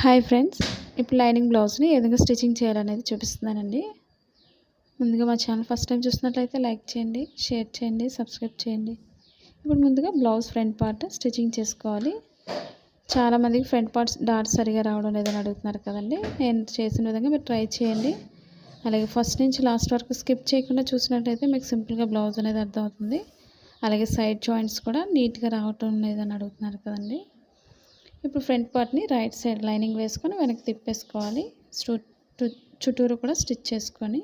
Hi friends, ఇప్పుడు lining బ్లౌజ్ని ఏ విధంగా స్టిచ్చింగ్ చేయాలనేది చూపిస్తున్నానండి. ముందుగా మా ఛానల్ ఫస్ట్ టైం చూసినట్లయితే లైక్ చేయండి, షేర్ చేయండి, సబ్స్క్రైబ్ చేయండి. ఇప్పుడు ముందుగా బ్లౌజ్ ఫ్రంట్ పార్ట్ స్టిచ్చింగ్ చేసుకోవాలి. చాలామందికి ఫ్రంట్ పార్ట్స్ డాట్స్ సరిగా రావడం లేదని అడుగుతున్నారు కదండి. నేను చేసిన విధంగా మీరు ట్రై చేయండి. అలాగే ఫస్ట్ నుంచి లాస్ట్ వరకు స్కిప్ చేయకుండా చూసినట్లయితే మీకు సింపుల్గా బ్లౌజ్ అనేది అర్థమవుతుంది. అలాగే సైడ్ జాయింట్స్ కూడా నీట్గా రావటం లేదని అడుగుతున్నారు కదండి. ఇప్పుడు ఫ్రంట్ పార్ట్ని రైట్ సైడ్ లైనింగ్ వేసుకొని వెనక్కి తిప్పేసుకోవాలి. చుట్టూరు కూడా స్టిచ్ చేసుకొని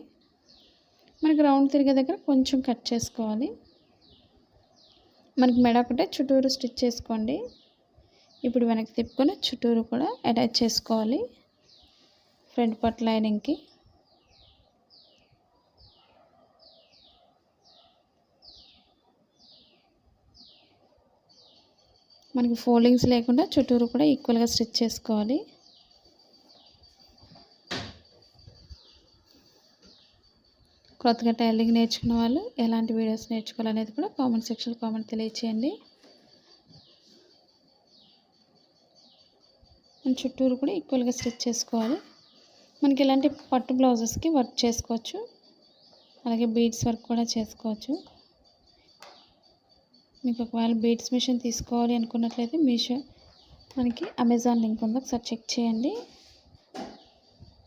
మనకి రౌండ్ తిరిగే దగ్గర కొంచెం కట్ చేసుకోవాలి. మనకి మెడ ఒకటే చుట్టూరు స్టిచ్ చేసుకోండి. ఇప్పుడు వెనక్కి తిప్పుకొని చుట్టూరు కూడా అటాచ్ చేసుకోవాలి ఫ్రంట్ పార్ట్ లైనింగ్కి. మనకి ఫోల్డింగ్స్ లేకుండా చుట్టూరు కూడా ఈక్వల్గా స్టిచ్ చేసుకోవాలి. కొత్తగా టైలరింగ్ నేర్చుకున్న వాళ్ళు ఎలాంటి వీడియోస్ నేర్చుకోవాలనేది కూడా కామెంట్ సెక్షన్లో కామెంట్ తెలియచేయండి. మన చుట్టూరు కూడా ఈక్వల్గా స్టిచ్ చేసుకోవాలి. మనకి ఇలాంటి పట్టు బ్లౌజెస్కి వర్క్ చేసుకోవచ్చు, అలాగే బీడ్స్ వర్క్ కూడా చేసుకోవచ్చు. మీకు ఒకవేళ బీడ్స్ మిషన్ తీసుకోవాలి అనుకున్నట్లయితే మీషో మనకి అమెజాన్ లింక్ ఉంది, ఒకసారి చెక్ చేయండి.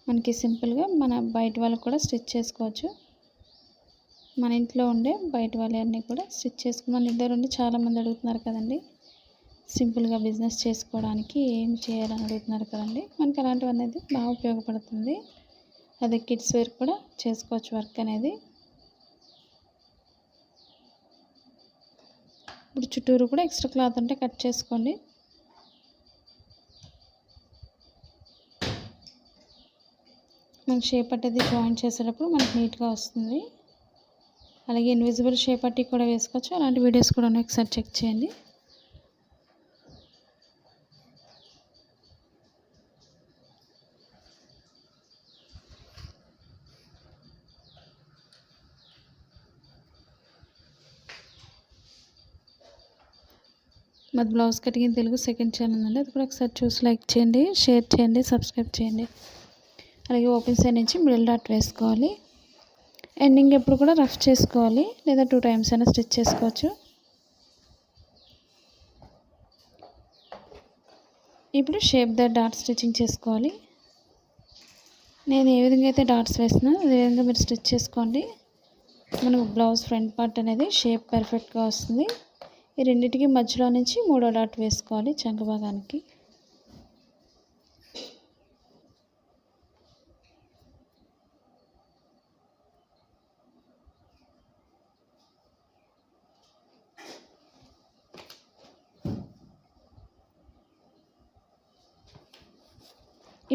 మనకి సింపుల్గా మన బయట వాళ్ళకి కూడా స్టిచ్ చేసుకోవచ్చు. మన ఇంట్లో ఉండే బయట వాళ్ళన్నీ కూడా స్టిచ్ చేసుకుని మన ఇద్దరు ఉండి చాలామంది అడుగుతున్నారు కదండి, సింపుల్గా బిజినెస్ చేసుకోవడానికి ఏం చేయాలని అడుగుతున్నారు కదండి. మనకి అలాంటివి అనేది బాగా ఉపయోగపడుతుంది. అదే కిడ్స్ వేర్ కూడా చేసుకోవచ్చు వర్క్ అనేది. ఇప్పుడు చుట్టూరు కూడా ఎక్స్ట్రా క్లాత్ ఉంటే కట్ చేసుకోండి. మనకి షేప్ పట్టేది జాయిన్ చేసేటప్పుడు మనకి నీట్గా వస్తుంది. అలాగే ఇన్విజిబుల్ షేప్ పట్టి కూడా వేసుకోవచ్చు. అలాంటి వీడియోస్ కూడా ఉన్నాయి, ఒకసారి చెక్ చేయండి. మాది blouse cutting Telugu second channel ఉందండి, అది కూడా ఒకసారి చూసి లైక్ చేయండి, షేర్ చేయండి, సబ్స్క్రైబ్ చేయండి. అలాగే ఓపెన్ సైడ్ నుంచి మిడిల్ డాట్ వేసుకోవాలి. ఎండింగ్ ఎప్పుడు కూడా రఫ్ చేసుకోవాలి, లేదా 2 టైమ్స్ అయినా స్టిచ్ చేసుకోవచ్చు. ఇప్పుడు షేప్ ద డాట్ స్టిచ్చింగ్ చేసుకోవాలి. నేను ఏ విధంగా అయితే డాట్స్ వేస్తున్నానో అదే విధంగా మీరు స్టిచ్ చేసుకోండి. మనకు బ్లౌజ్ ఫ్రంట్ పార్ట్ అనేది షేప్ పర్ఫెక్ట్గా వస్తుంది. ఈ రెండింటికి మధ్యలో నుంచి 3వ డాట్ వేసుకోవాలి చంక భాగానికి.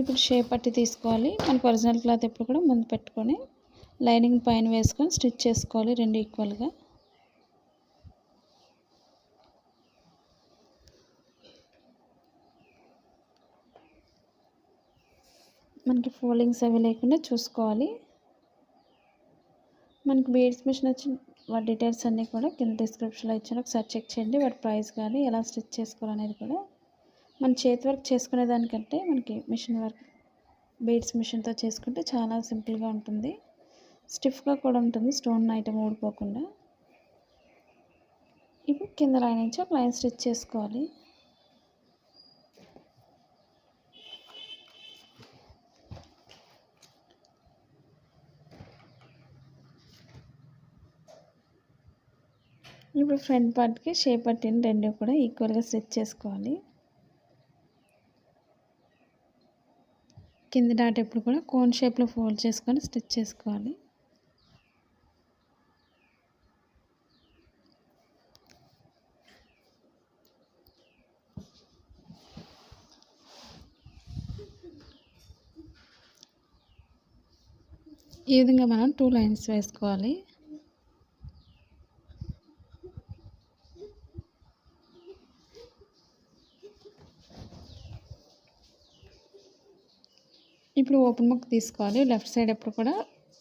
ఇప్పుడు షేప్ పట్టి తీసుకోవాలి. మనకు ఒరిజినల్ క్లాత్ ఎప్పుడు కూడా ముందు పెట్టుకొని లైనింగ్ పైన వేసుకొని స్టిచ్ చేసుకోవాలి, రెండు ఈక్వల్గా. మనకి ఫోల్డింగ్స్ అవి లేకుండా చూసుకోవాలి. మనకి బీడ్స్ మిషన్ వచ్చి వాటి డీటెయిల్స్ అన్నీ కూడా కింద డిస్క్రిప్షన్లో ఇచ్చాను, ఒకసారి చెక్ చేయండి. వాటి ప్రైస్ కానీ ఎలా స్టిచ్ చేసుకోవాలనేది కూడా. మన చేతి వర్క్ చేసుకునే దానికంటే మనకి మిషన్ వర్క్ బీడ్స్ మిషన్తో చేసుకుంటే చాలా సింపుల్గా ఉంటుంది, స్టిఫ్గా కూడా ఉంటుంది, స్టోన్ ఐటమ్ ఊడిపోకుండా. ఇప్పుడు కింద లైన్ నుంచి ఒక లైన్ స్టిచ్ చేసుకోవాలి. ఇప్పుడు ఫ్రంట్ పార్ట్కి షేప్ పట్టిన రెండు కూడా ఈక్వల్గా స్టిచ్ చేసుకోవాలి. కింద డాట్ ఎప్పుడు కూడా కోన్ షేప్లో ఫోల్డ్ చేసుకొని స్టిచ్ చేసుకోవాలి. ఈ విధంగా మనం 2 లైన్స్ వేసుకోవాలి. ఇప్పుడు ఓపెన్ ముక్ తీసుకోవాలి. లెఫ్ట్ సైడ్ ఎప్పుడు కూడా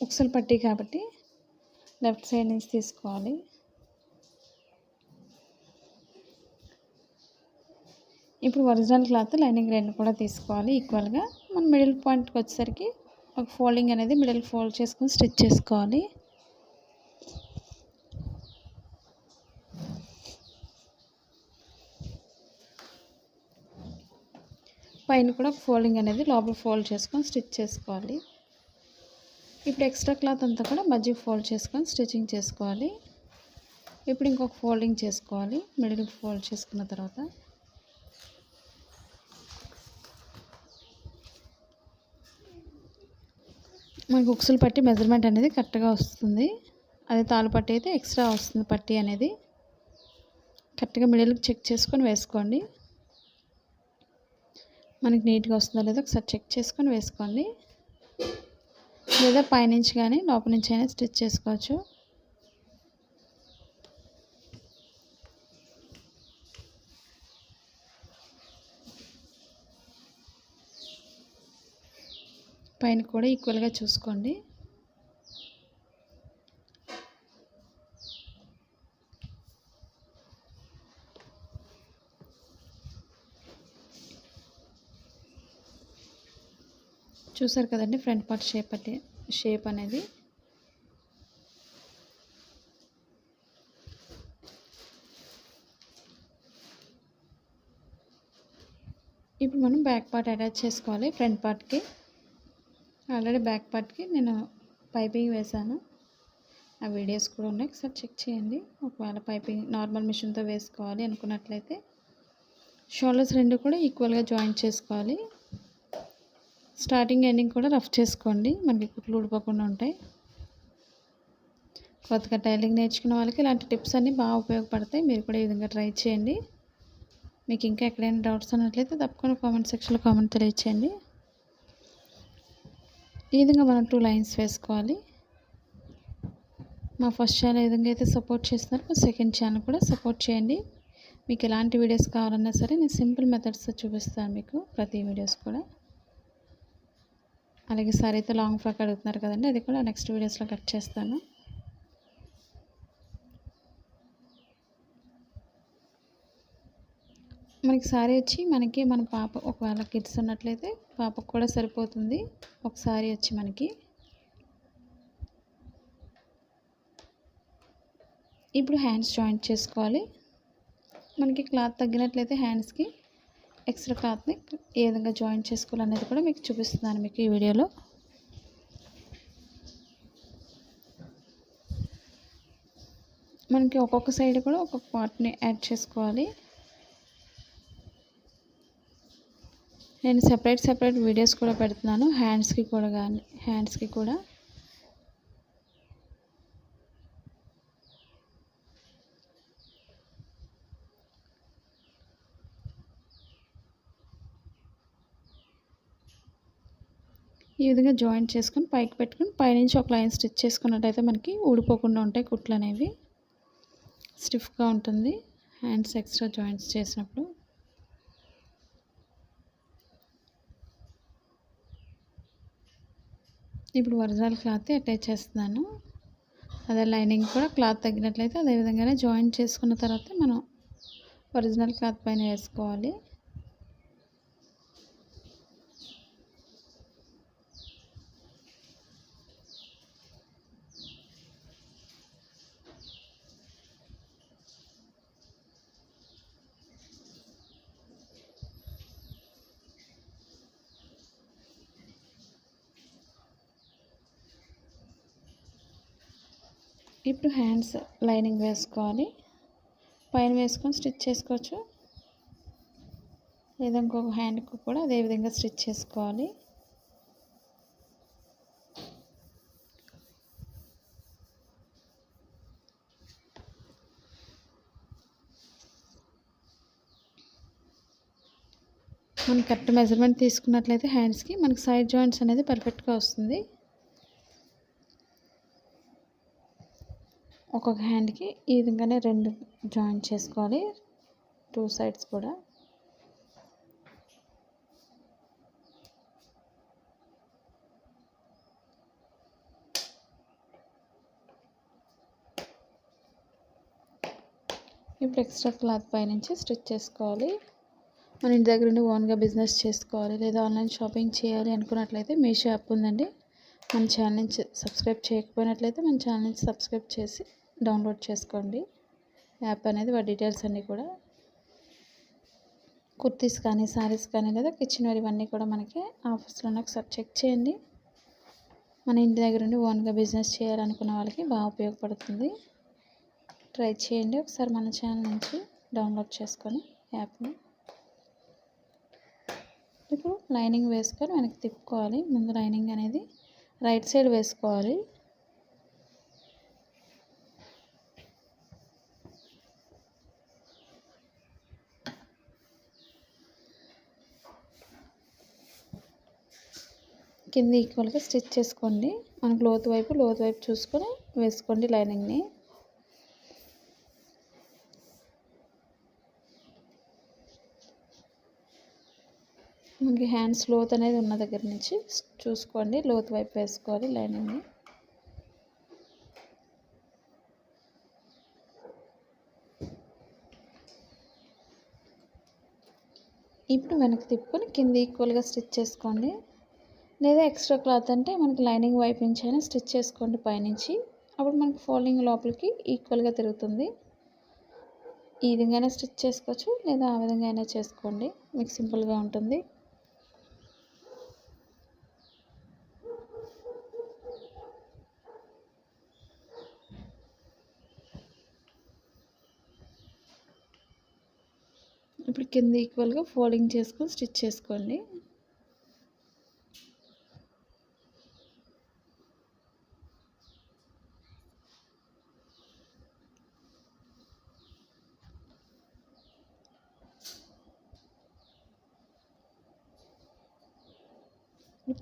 ఉక్సులు పట్టి కాబట్టి లెఫ్ట్ సైడ్ నుంచి తీసుకోవాలి. ఈ ఇప్పుడు ఒరిజినల్ క్లాత్ లైనింగ్ రెండు కూడా తీసుకోవాలి ఈక్వల్గా. మనం మిడిల్ పాయింట్కి వచ్చేసరికి ఒక ఫోల్డింగ్ అనేది మిడిల్ ఫోల్డ్ చేసుకొని స్టిచ్ చేసుకోవాలి. పైన కూడా ఒక ఫోల్డింగ్ అనేది లోపల ఫోల్డ్ చేసుకొని స్టిచ్ చేసుకోవాలి. ఇప్పుడు ఎక్స్ట్రా క్లాత్ అంతా కూడా మధ్యకి ఫోల్డ్ చేసుకొని స్టిచ్చింగ్ చేసుకోవాలి. ఇప్పుడు ఇంకొక ఫోల్డింగ్ చేసుకోవాలి. మిడిల్ ఫోల్డ్ చేసుకున్న తర్వాత మనకు ఉక్సులు పట్టి మెజర్మెంట్ అనేది కరెక్ట్గా వస్తుంది. అదే తాళ్ళు పట్టి అయితే ఎక్స్ట్రా వస్తుంది. పట్టి అనేది కరెక్ట్గా మిడిల్కి చెక్ చేసుకొని వేసుకోండి. మనకి నీట్గా వస్తుందో లేదో ఒకసారి చెక్ చేసుకొని వేసుకోండి. లేదా పైనుంచి కానీ లోపల నుంచి అయినా స్టిచ్ చేసుకోవచ్చు. పైన కూడా ఈక్వల్గా చూసుకోండి. చూసారు కదండి ఫ్రంట్ పార్ట్ షేప్ అనేది. ఇప్పుడు మనం బ్యాక్ పార్ట్ అటాచ్ చేసుకోవాలి. ఫ్రంట్ పార్ట్కి ఆల్రెడీ బ్యాక్ పార్ట్కి నేను పైపింగ్ వేసాను. ఆ వీడియోస్ కూడా ఉన్నాయి, ఒకసారి చెక్ చేయండి. ఒకవేళ పైపింగ్ నార్మల్ మిషన్తో వేసుకోవాలి అనుకున్నట్లయితే షోల్డర్స్ రెండు కూడా ఈక్వల్గా జాయింట్ చేసుకోవాలి. స్టార్టింగ్ ఎండింగ్ కూడా రఫ్ చేసుకోండి, మనకి కుట్లు ఊడిపోకుండా ఉంటాయి. కొత్తగా టైలింగ్ నేర్చుకున్న వాళ్ళకి ఇలాంటి టిప్స్ అన్నీ బాగా ఉపయోగపడతాయి. మీరు కూడా ఈ విధంగా ట్రై చేయండి. మీకు ఇంకా ఎక్కడైనా డౌట్స్ ఉన్నట్లయితే తప్పకుండా కామెంట్ సెక్షన్లో కామెంట్ తెలియచేయండి. ఈ విధంగా మనం 2 లైన్స్ వేసుకోవాలి. మా ఫస్ట్ ఛానల్ ఏ విధంగా అయితే సపోర్ట్ చేస్తున్నారో మా సెకండ్ ఛానల్ కూడా సపోర్ట్ చేయండి. మీకు ఎలాంటి వీడియోస్ కావాలన్నా సరే నేను సింపుల్ మెథడ్స్తో చూపిస్తాను మీకు ప్రతి వీడియోస్ కూడా. అలాగే సారీతో లాంగ్ ఫ్రాక్ అడుగుతున్నారు కదండి, అది కూడా నెక్స్ట్ వీడియోస్లో కట్ చేస్తాను. మనకి సారీ వచ్చి మన పాప ఒకవేళ కిడ్స్ ఉన్నట్లయితే పాపకు కూడా సరిపోతుంది. ఒక సారీ వచ్చి మనకి ఇప్పుడు హ్యాండ్స్ జాయింట్ చేసుకోవాలి. మనకి క్లాత్ తగ్గినట్లయితే హ్యాండ్స్కి ఎక్స్ట్రా క్లాత్ని ఏ విధంగా జాయింట్ చేసుకోవాలనేది కూడా మీకు చూపిస్తున్నాను మీకు ఈ వీడియోలో. మనకి ఒక్కొక్క సైడ్ కూడా ఒక్కొక్క పార్ట్ని యాడ్ చేసుకోవాలి. నేను సెపరేట్ వీడియోస్ కూడా పెడుతున్నాను హ్యాండ్స్కి కూడా. ఈ విధంగా జాయింట్ చేసుకొని పైకి పెట్టుకొని పైనుంచి ఒక లైన్ స్టిచ్ చేసుకున్నట్టయితే మనకి ఊడిపోకుండా ఉంటాయి కుట్లు అనేవి. స్టిఫ్గా ఉంటుంది హ్యాండ్స్ ఎక్స్ట్రా జాయింట్స్ చేసినప్పుడు. ఇప్పుడు ఒరిజినల్ క్లాత్ అటాచ్ చేస్తున్నాను. అదే లైనింగ్ కూడా క్లాత్ తగ్గినట్లయితే అదే విధంగానే జాయింట్ చేసుకున్న తర్వాత మనం ఒరిజినల్ క్లాత్ పైన వేసుకోవాలి. ఇప్పుడు హ్యాండ్స్ లైనింగ్ వేసుకోవాలి. పైన వేసుకొని స్టిచ్ చేసుకోవచ్చు, లేదా ఇంకొక హ్యాండ్కి కూడా అదే విధంగా స్టిచ్ చేసుకోవాలి. మనం కరెక్ట్ మెజర్మెంట్ తీసుకున్నట్లయితే హ్యాండ్స్కి మనకి సైడ్ జాయింట్స్ అనేది పర్ఫెక్ట్గా వస్తుంది. ఒక్కొక్క హ్యాండ్కి ఈ విధంగానే 2 జాయింట్ చేసుకోవాలి, 2 సైడ్స్ కూడా. ఇప్పుడు ఎక్స్ట్రా క్లాత్ పైనుంచి స్టిచ్ చేసుకోవాలి. మన ఇంటి దగ్గర నుండి ఓన్గా బిజినెస్ చేసుకోవాలి లేదా ఆన్లైన్ షాపింగ్ చేయాలి అనుకున్నట్లయితే మీషో యాప్ ఉందండి. మన ఛానల్ని సబ్స్క్రైబ్ చేయకపోయినట్లయితే మన ఛానల్ని సబ్స్క్రైబ్ చేసి డౌన్లోడ్ చేసుకోండి యాప్ అనేది. వాటి డీటెయిల్స్ అన్నీ కూడా కుర్తీస్ కానీ శారీస్ కానీ లేదా కిచెన్ వేర్ ఇవన్నీ కూడా మనకి ఆఫర్స్లో ఉన్న ఒకసారి చెక్ చేయండి. మన ఇంటి దగ్గర నుండి ఓన్గా బిజినెస్ చేయాలనుకున్న వాళ్ళకి బాగా ఉపయోగపడుతుంది. ట్రై చేయండి ఒకసారి మన ఛానల్ నుంచి డౌన్లోడ్ చేసుకొని యాప్ని. ఇప్పుడు లైనింగ్ వేసుకొని వెనక్కి తిప్పుకోవాలి. ముందు లైనింగ్ అనేది రైట్ సైడ్ వేసుకోవాలి. కింద ఈక్వల్గా స్టిచ్ చేసుకోండి. మనకు లోతు వైపు చూసుకొని వేసుకోండి లైనింగ్ని. మనకి హ్యాండ్స్ లోత్ అనేది ఉన్న దగ్గర నుంచి చూసుకోండి, లోతు వైపు వేసుకోవాలి లైనింగ్ని. ఇప్పుడు వెనక్కి తిప్పుకొని కింద ఈక్వల్గా స్టిచ్ చేసుకోండి. లేదా ఎక్స్ట్రా క్లాత్ అంటే మనకి లైనింగ్ వైపు నుంచి అయినా స్టిచ్ చేసుకోండి పైనుంచి. అప్పుడు మనకి ఫోల్డింగ్ లోపలికి ఈక్వల్గా తిరుగుతుంది. ఈ విధంగానే స్టిచ్ చేసుకోవచ్చు లేదా ఆ విధంగా అయినా చేసుకోండి, మీకు సింపుల్గా ఉంటుంది. ఇప్పుడు కింద ఈక్వల్గా ఫోల్డింగ్ చేసుకొని స్టిచ్ చేసుకోండి.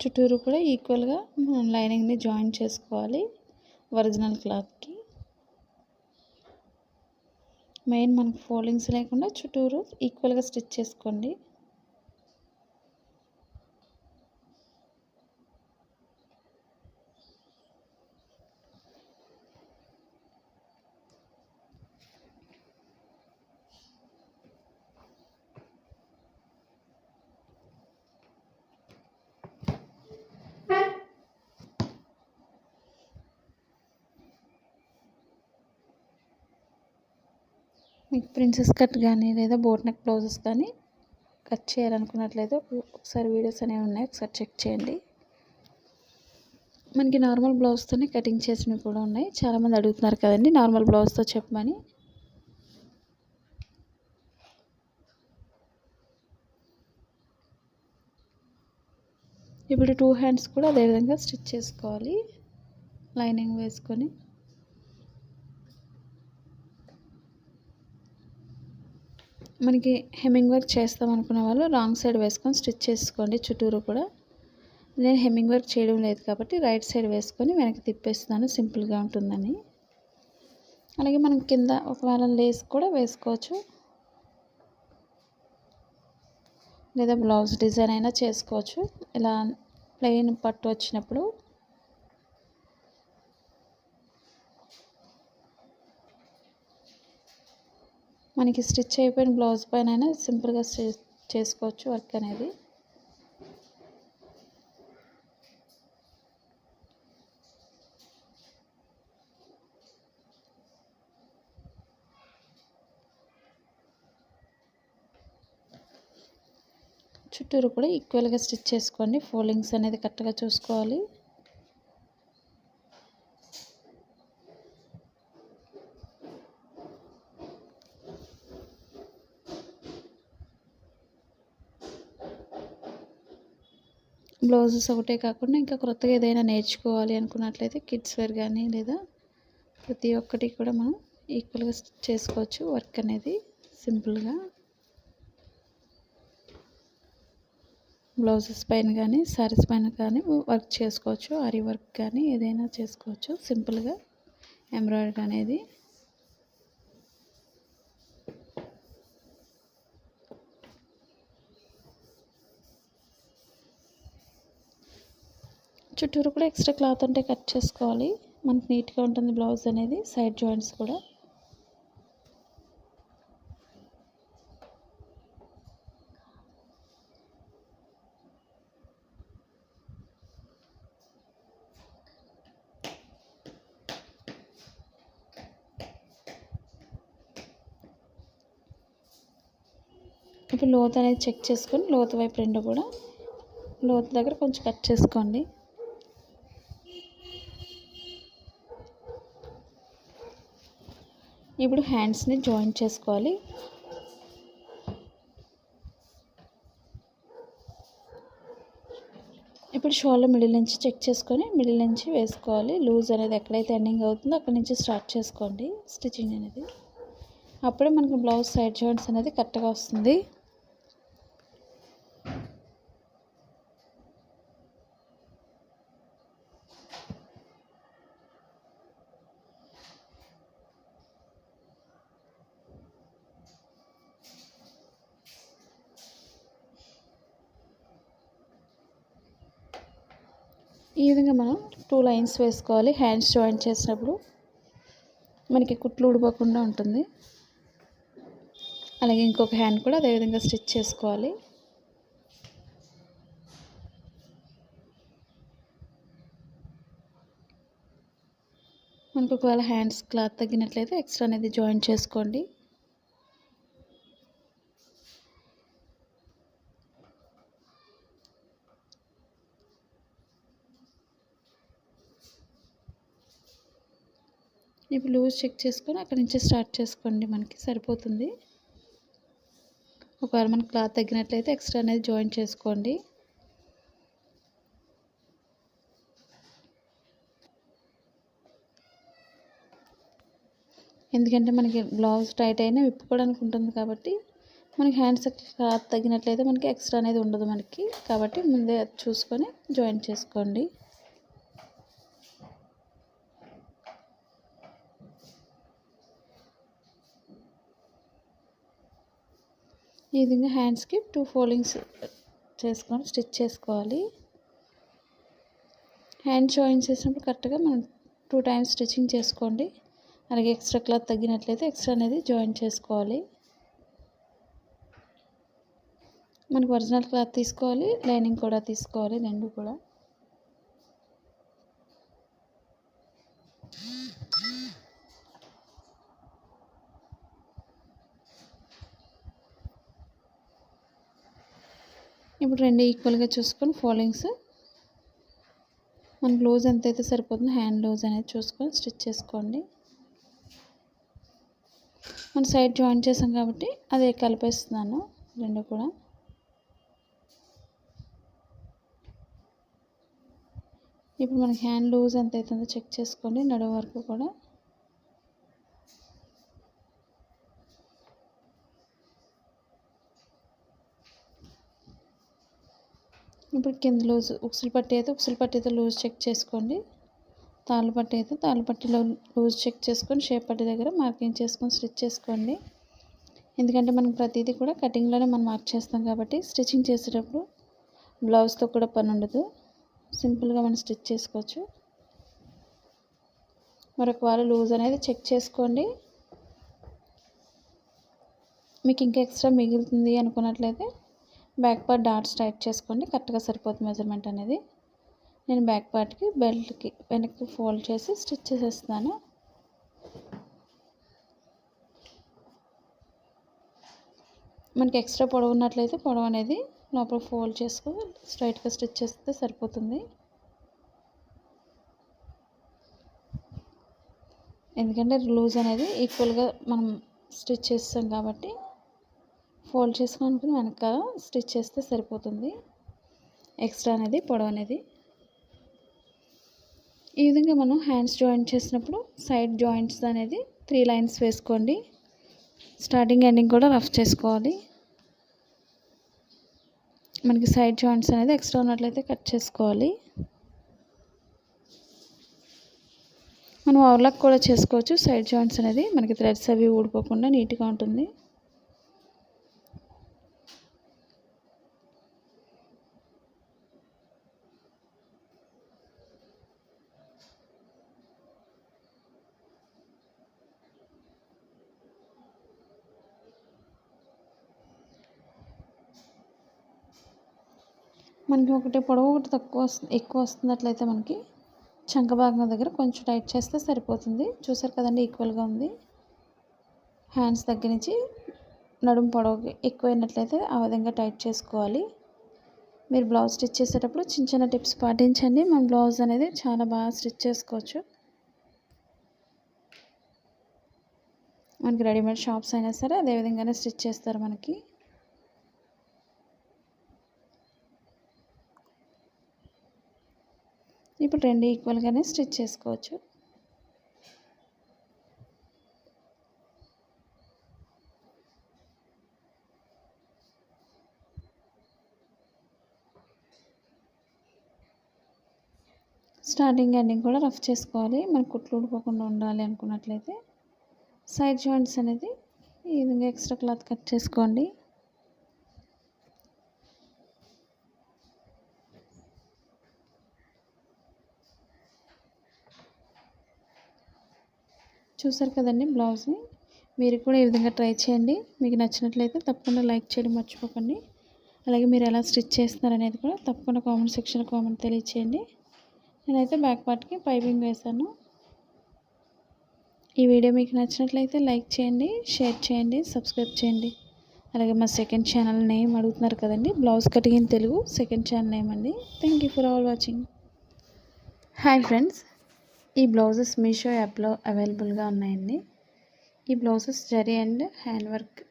చుట్టూరు కూడా ఈక్వల్గా లైనింగ్ని జాయిన్ చేసుకోవాలి ఒరిజినల్ క్లాత్కి. మెయిన్ మనకు ఫోల్డింగ్స్ లేకుండా చుట్టూరు ఈక్వల్గా స్టిచ్ చేసుకోండి. మీకు ప్రిన్సెస్ కట్ కానీ లేదా బోట్ నెక్ బ్లౌజెస్ కానీ కట్ చేయాలనుకున్నట్లయితే ఒకసారి వీడియోస్ అనేవి ఉన్నాయి, ఒకసారి చెక్ చేయండి. మనకి నార్మల్ బ్లౌజ్తోనే కటింగ్ చేసినవి కూడా ఉన్నాయి. చాలామంది అడుగుతున్నారు కదండి నార్మల్ బ్లౌజ్తో చెప్పమని. ఇప్పుడు 2 హ్యాండ్స్ కూడా అదేవిధంగా స్టిచ్ చేసుకోవాలి లైనింగ్ వేసుకొని. మనకి హెమ్మింగ్ వర్క్ చేస్తాం అనుకున్న వాళ్ళు రాంగ్ సైడ్ వేసుకొని స్టిచ్ చేసుకోండి చుట్టూరు కూడా. నేను హెమ్మింగ్ వర్క్ చేయడం లేదు కాబట్టి రైట్ సైడ్ వేసుకొని వెనక్కి తిప్పేస్తున్నాను, సింపుల్గా ఉంటుందని. అలాగే మనం కింద ఒకవేళ లేస్ కూడా వేసుకోవచ్చు లేదా బ్లౌజ్ డిజైన్ అయినా చేసుకోవచ్చు. ఇలా ప్లెయిన్ పట్టు వచ్చినప్పుడు మనకి స్టిచ్ అయిపోయిన బ్లౌజ్ పైన అయినా సింపుల్గా చేసుకోవచ్చు వర్క్ అనేది. చుట్టూరు కూడా ఈక్వల్గా స్టిచ్ చేసుకోండి. ఫోల్డింగ్స్ అనేది కరెక్ట్గా చూసుకోవాలి. బ్లౌజెస్ ఒకటే కాకుండా ఇంకా కొత్తగా ఏదైనా నేర్చుకోవాలి అనుకున్నట్లయితే కిడ్స్ వేర్ కానీ లేదా ప్రతి ఒక్కటి కూడా మనం ఈక్వల్గా చేసుకోవచ్చు వర్క్ అనేది సింపుల్గా. బ్లౌజెస్ పైన కానీ శారీస్ పైన కానీ వర్క్ చేసుకోవచ్చు. ఆరి వర్క్ కానీ ఏదైనా చేసుకోవచ్చు సింపుల్గా ఎంబ్రాయిడరీ అనేది. చుట్టూరు కూడా ఎక్స్ట్రా క్లాత్ ఉంటే కట్ చేసుకోవాలి, మనకి నీట్గా ఉంటుంది బ్లౌజ్ అనేది. సైడ్ జాయింట్స్ కూడా ఇప్పుడు లోతు అనేది చెక్ చేసుకొని లోతు వైపు రెండు కూడా లోతు దగ్గర కొంచెం కట్ చేసుకోండి. ఇప్పుడు హ్యాండ్స్ని జాయింట్ చేసుకోవాలి. ఇప్పుడు షోల్డర్ మిడిల్ నుంచి చెక్ చేసుకొని మిడిల్ నుంచి వేసుకోవాలి. లూజ్ అనేది ఎక్కడైతే ఎండింగ్ అవుతుందో అక్కడి నుంచి స్టార్ట్ చేసుకోండి స్టిచ్చింగ్ అనేది. అప్పుడే మనకు బ్లౌజ్ సైడ్ జాయింట్స్ అనేది కరెక్ట్గా వస్తుంది. ఈ విధంగా మనం 2 లైన్స్ వేసుకోవాలి. హ్యాండ్స్ జాయింట్ చేసినప్పుడు మనకి కుట్లు ఊడిపోకుండా ఉంటుంది. అలాగే ఇంకొక హ్యాండ్ కూడా అదేవిధంగా స్టిచ్ చేసుకోవాలి. మనకు ఒకవేళ హ్యాండ్స్ క్లాత్ తగ్గినట్లయితే ఎక్స్ట్రా అనేది జాయిన్ చేసుకోండి. ఇప్పుడు లూజ్ చెక్ చేసుకొని అక్కడి నుంచి స్టార్ట్ చేసుకోండి, మనకి సరిపోతుంది. ఒకవేళ మనకి క్లాత్ తగ్గినట్లయితే ఎక్స్ట్రా అనేది జాయిన్ చేసుకోండి. ఎందుకంటే మనకి బ్లౌజ్ టైట్ అయినా విప్పుకోవడానికి ఉంటుంది కాబట్టి మనకి హ్యాండ్స్ క్లాత్ తగ్గినట్లయితే మనకి ఎక్స్ట్రా అనేది ఉండదు మనకి. కాబట్టి ముందే అది చూసుకొని జాయిన్ చేసుకోండి. ఈ విధంగా హ్యాండ్స్కి 2 ఫోల్డింగ్స్ చేసుకొని స్టిచ్ చేసుకోవాలి. హ్యాండ్ జాయిన్ చేసినప్పుడు కరెక్ట్గా మనం 2 టైమ్స్ స్టిచ్చింగ్ చేసుకోండి. అలాగే ఎక్స్ట్రా క్లాత్ తగ్గినట్లయితే ఎక్స్ట్రా అనేది జాయిన్ చేసుకోవాలి. మనకు ఒరిజినల్ క్లాత్ తీసుకోవాలి, లైనింగ్ కూడా తీసుకోవాలి, రెండు కూడా. ఇప్పుడు రెండు ఈక్వల్గా చూసుకొని ఫోల్డింగ్స్ మనకు లూజ్ ఎంతైతే సరిపోతుందో హ్యాండ్ లూజ్ అనేది చూసుకొని స్టిచ్ చేసుకోండి. మన సైడ్ జాయిన్ చేసాం కాబట్టి అదే కలిపేస్తున్నాను రెండు కూడా. ఇప్పుడు మనకి హ్యాండ్ లూజ్ ఎంత అవుతుందో చెక్ చేసుకోండి నడుము వరకు కూడా. ఇప్పుడు కింద లూజ్ ఉక్సులు పట్టి అయితే ఉక్సులు పట్టితో లూజ్ చెక్ చేసుకోండి. తాళ్ళు పట్టి అయితే తాళ్ళు పట్టిలో లూజ్ చెక్ చేసుకొని షేప్ పట్టి దగ్గర మార్కింగ్ చేసుకొని స్టిచ్ చేసుకోండి. ఎందుకంటే మనం ప్రతిదీ కూడా కటింగ్లోనే మనం మార్క్ చేస్తాం కాబట్టి స్టిచ్చింగ్ చేసేటప్పుడు బ్లౌజ్తో కూడా పని ఉండదు, సింపుల్గా మనం స్టిచ్ చేసుకోవచ్చు. మరొక వారు లూజ్ అనేది చెక్ చేసుకోండి. మీకు ఇంకా ఎక్స్ట్రా మిగులుతుంది అనుకున్నట్లయితే బ్యాక్ పార్ట్ డాట్స్ టైట్ చేసుకోండి, కరెక్ట్గా సరిపోతుంది మెజర్మెంట్ అనేది. నేను బ్యాక్ పార్ట్కి బెల్ట్కి వెనక్కి ఫోల్డ్ చేసి స్టిచ్ చేసేస్తాను. మనకి ఎక్స్ట్రా పొడవు ఉన్నట్లయితే పొడవు అనేది లోపల ఫోల్డ్ చేసుకొని స్ట్రైట్గా స్టిచ్ చేస్తే సరిపోతుంది. ఎందుకంటే లూజ్ అనేది ఈక్వల్గా మనం స్టిచ్ చేస్తాం కాబట్టి ఫోల్డ్ చేసుకొని వెనక స్టిచ్ చేస్తే సరిపోతుంది. ఎక్స్ట్రా అనేది పొడవు అనేది. ఈ విధంగా మనం హ్యాండ్స్ జాయింట్ చేసినప్పుడు సైడ్ జాయింట్స్ అనేది 3 లైన్స్ వేసుకోండి. స్టార్టింగ్ ఎండింగ్ కూడా రఫ్ చేసుకోవాలి. మనకి సైడ్ జాయింట్స్ అనేది ఎక్స్ట్రా ఉన్నట్లయితే కట్ చేసుకోవాలి. మనం ఓవర్లాక్ కూడా చేసుకోవచ్చు. సైడ్ జాయింట్స్ అనేది మనకి థ్రెడ్స్ అవి ఊడిపోకుండా నీట్గా ఉంటుంది. మనకి ఒకటి పొడవు ఒకటి ఎక్కువ వస్తున్నట్లయితే మనకి చంక భాగం దగ్గర కొంచెం టైట్ చేస్తే సరిపోతుంది. చూసారు కదండి, ఈక్వల్గా ఉంది. హ్యాండ్స్ దగ్గర నుంచి నడుము పొడవు ఎక్కువైనట్లయితే ఆ విధంగా టైట్ చేసుకోవాలి. మీరు బ్లౌజ్ స్టిచ్ చేసేటప్పుడు చిన్న చిన్న టిప్స్ పాటించండి. మన బ్లౌజ్ అనేది చాలా బాగా స్టిచ్ చేసుకోవచ్చు. మనకి రెడీమేడ్ షాప్స్ అయినా సరే అదే విధంగానే స్టిచ్ చేస్తారు మనకి. ఇప్పుడు రెండు ఈక్వల్గానే స్టిచ్ చేసుకోవచ్చు. స్టార్టింగ్ ఎండింగ్ కూడా రఫ్ చేసుకోవాలి. మనకు కుట్లు ఊడిపోకుండా ఉండాలి అనుకున్నట్లయితే సైడ్ జాయింట్స్ అనేది ఈ విధంగా ఎక్స్ట్రా క్లాత్ కట్ చేసుకోండి. చూసారు కదండి బ్లౌజ్ని. మీరు కూడా ఈ విధంగా ట్రై చేయండి. మీకు నచ్చినట్లయితే తప్పకుండా లైక్ చేయడం మర్చిపోకండి. అలాగే మీరు ఎలా స్టిచ్ చేస్తున్నారు అనేది కూడా తప్పకుండా కామెంట్ సెక్షన్లో కామెంట్ తెలియచేయండి. నేనైతే బ్యాక్ పార్ట్కి పైపింగ్ వేశాను. ఈ వీడియో మీకు నచ్చినట్లయితే లైక్ చేయండి, షేర్ చేయండి, సబ్స్క్రైబ్ చేయండి. అలాగే మా సెకండ్ ఛానల్ నేమ్ అడుగుతున్నారు కదండి, blouse cutting in Telugu second channel name అండి. Thank you for all watching. Hi friends, ఈ బ్లౌజెస్ మీషో యాప్లో అవైలబుల్గా ఉన్నాయండి. ఈ బ్లౌజెస్ జరీ అండ్ హ్యాండ్ వర్క్తో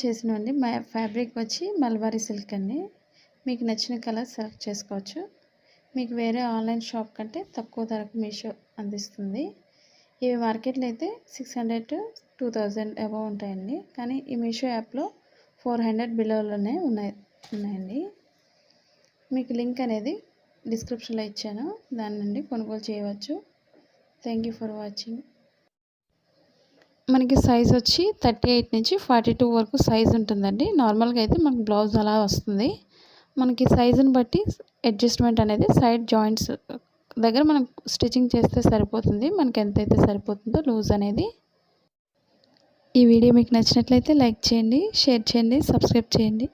చేసినవండి. మా ఫ్యాబ్రిక్ వచ్చి మల్బారీ సిల్క్ అండి. మీకు నచ్చిన కలర్ సెలెక్ట్ చేసుకోవచ్చు. మీకు వేరే ఆన్లైన్ షాప్ కంటే తక్కువ ధరకు మీషో అందిస్తుంది. ఇవి మార్కెట్లో అయితే 600 to 2000 అబవ్ ఉంటాయండి. కానీ ఈ మీషో యాప్లో 400 బిలోలోనే ఉన్నాయండి. మీకు లింక్ అనేది డిస్క్రిప్షన్లో ఇచ్చాను, దాని నుండి కొనుగోలు చేయవచ్చు. Thank you for watching. మనకి సైజ్ వచ్చి 38 నుంచి 42 వరకు సైజ్ ఉంటుందండి. నార్మల్గా అయితే మనకి బ్లౌజ్ అలా వస్తుంది. మనకి సైజుని బట్టి అడ్జస్ట్మెంట్ అనేది సైడ్ జాయింట్స్ దగ్గర మనం స్టిచ్చింగ్ చేస్తే సరిపోతుంది. మనకి ఎంతైతే సరిపోతుందో లూజ్ అనేది. ఈ వీడియో మీకు నచ్చినట్లయితే లైక్ చేయండి, షేర్ చేయండి, సబ్స్క్రైబ్ చేయండి.